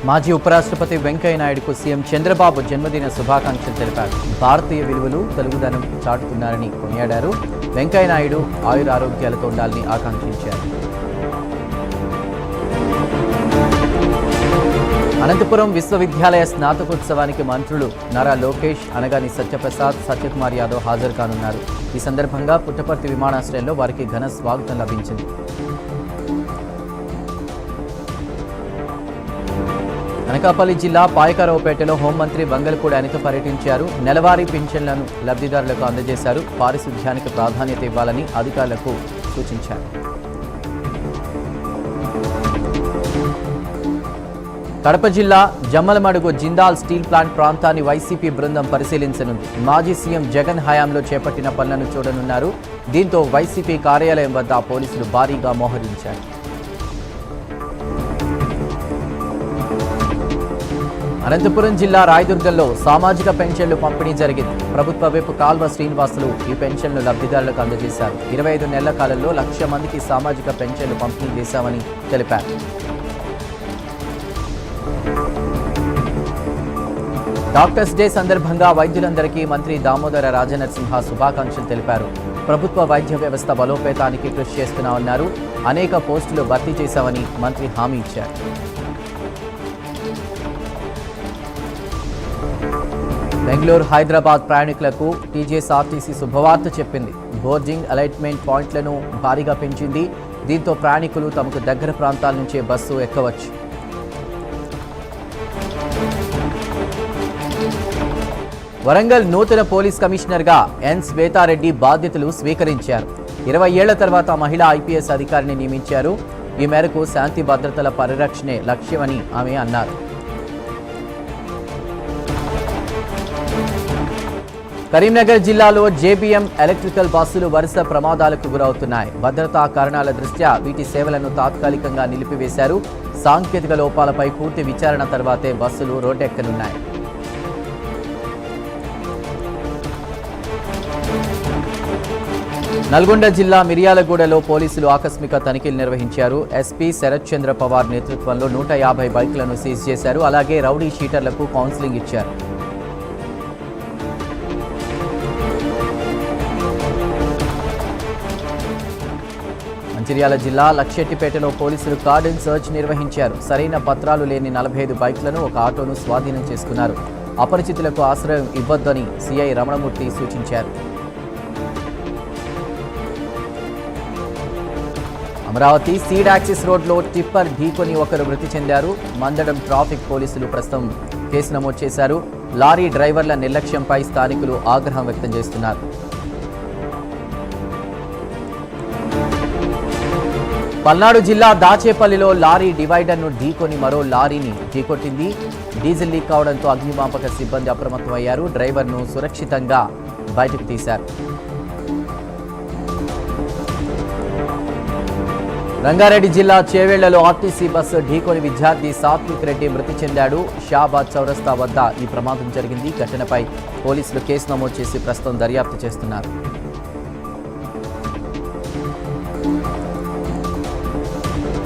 మాజీ ఉపరాష్ట్రపతి వెంకయ్య నాయుడుకు సీఎం చంద్రబాబు జన్మదిన శుభాకాంక్షలు తెలిపారు. భారతీయ విలువలు తెలుగుదనం చాటుతున్నారని కొనియాడారు. వెంకయ్య నాయుడు ఆయురారోగ్యాలతో ఉండాలని ఆకాంక్షించారు. అనంతపురం విశ్వవిద్యాలయ స్నాతకోత్సవానికి మంత్రులు నారా లోకేష్, అనగాని సత్యప్రసాద్, సత్యకుమార్ యాదవ్ హాజరు కానున్నారు. ఈ సందర్భంగా పుట్టపర్తి విమానాశ్రయంలో వారికి ఘన స్వాగతం లభించింది. అనకాపల్లి జిల్లా పాయకరావుపేటలో హోంమంత్రి వంగలపూడి అనిత పర్యటించారు. నెలవారీ పింఛన్లను లబ్ధిదారులకు అందజేశారు. పారిశుధ్యానికి ప్రాధాన్యత ఇవ్వాలని అధికారులకు సూచించారు. కడప జిల్లా జమ్మలమడుగు జిందాల్ స్టీల్ ప్లాంట్ ప్రాంతాన్ని వైసీపీ బృందం పరిశీలించనుంది. మాజీ సీఎం జగన్ హయాంలో చేపట్టిన పనులను చూడనున్నారు. దీంతో వైసీపీ కార్యాలయం వద్ద పోలీసులు భారీగా మోహరించారు. అనంతపురం జిల్లా రాయదుర్గంలో సామాజిక పెన్షన్లు పంపిణీ జరిగింది. ప్రభుత్వ వైపు కాల్వ శ్రీనివాసులు ఈ పెన్షన్లు లబ్ధిదారులకు అందజేశారు. 25 నెలల కాలంలో 1,00,000 మందికి సామాజిక పెన్షన్లు పంపిణీ చేశామని తెలిపారు. డాక్టర్స్ డే సందర్భంగా వైద్యులందరికీ మంత్రి దామోదర రాజనరసింహ శుభాకాంక్షలు తెలిపారు. ప్రభుత్వ వైద్య వ్యవస్థ బలోపేతానికి కృషి చేస్తున్నామన్నారు. అనేక పోస్టులు భర్తీ చేశామని మంత్రి హామీ ఇచ్చారు. బెంగళూరు హైదరాబాద్ ప్రయాణికులకు టీజీఎస్ఆర్టీసీ శుభవార్త చెప్పింది. బోర్డింగ్ అలైట్మెంట్ పాయింట్లను భారీగా పెంచింది. దీంతో ప్రయాణికులు తమకు దగ్గర ప్రాంతాల నుంచే బస్సు ఎక్కవచ్చు. వరంగల్ నూతన పోలీస్ కమిషనర్గా ఎన్ శ్వేతారెడ్డి బాధ్యతలు స్వీకరించారు. 20 ఏళ్ల తర్వాత మహిళా ఐపీఎస్ అధికారిని నియమించారు. ఈ మేరకు శాంతి భద్రతల పరిరక్షణే లక్ష్యమని ఆమె అన్నారు. కరీంనగర్ జిల్లాలో జేబీఎం ఎలక్ట్రికల్ బస్సులు వరుస ప్రమాదాలకు గురవుతున్నాయి. భద్రతా కారణాల దృష్ట్యా వీటి సేవలను తాత్కాలికంగా నిలిపివేశారు. సాంకేతిక లోపాలపై పూర్తి విచారణ తర్వాతే బస్సులు రోడ్డెక్కనున్నాయి. నల్గొండ జిల్లా మిర్యాలగూడలో పోలీసులు ఆకస్మిక తనిఖీలు నిర్వహించారు. ఎస్పీ శరత్ చంద్ర పవార్ నేతృత్వంలో 150 బైకులను సీజ్ చేశారు. అలాగే రౌడీ షీటర్లకు కౌన్సిలింగ్ ఇచ్చారు. మంచిర్యాల జిల్లా లక్షెట్టిపేటలో పోలీసులు కార్డన్ సర్చ్ నిర్వహించారు. సరైన పత్రాలు లేని 45 బైక్లను, ఒక ఆటోను స్వాధీనం చేసుకున్నారు. అపరిచితులకు ఆశ్రయం ఇవ్వొద్దని సిఐ రమణమూర్తి సూచించారు. అమరావతి సీడ్ యాక్సిస్ రోడ్లో టిప్పర్ ఢీకొని ఒకరు మృతి చెందారు. మందడం ట్రాఫిక్ పోలీసులు ప్రస్తుతం కేసు నమోదు చేశారు. లారీ డ్రైవర్ల నిర్లక్ష్యంపై స్థానికులు ఆగ్రహం వ్యక్తం చేస్తున్నారు. పల్నాడు జిల్లా దాచేపల్లిలో లారీ డివైడర్ను ఢీకొని మరో లారీని ఢీకొట్టింది. డీజిల్ లీక్ కావడంతో అగ్నిమాపక సిబ్బంది అప్రమత్తమయ్యారు. డ్రైవర్ను సురక్షితంగా బయటకు తీశారు. రంగారెడ్డి జిల్లా చేవేళ్లలో ఆర్టీసీ బస్సు ఢీకొని విద్యార్థి సాత్విక్ రెడ్డి మృతి చెందాడు. షాబాద్ చౌరస్తా వద్ద ఈ ప్రమాదం జరిగింది. ఘటనపై పోలీసులు కేసు నమోదు చేసి ప్రస్తుతం దర్యాప్తు చేస్తున్నారు.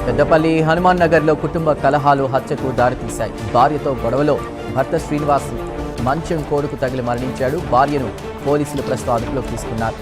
పెద్దపల్లి హనుమాన్ నగర్లో కుటుంబ కలహాలు హత్యకు దారితీశాయి. భార్యతో గొడవలో భర్త శ్రీనివాస్ మంచం కోడుకు తగిలి మరణించాడు. భార్యను పోలీసులు ప్రస్తుతం అదుపులోకి తీసుకున్నారు.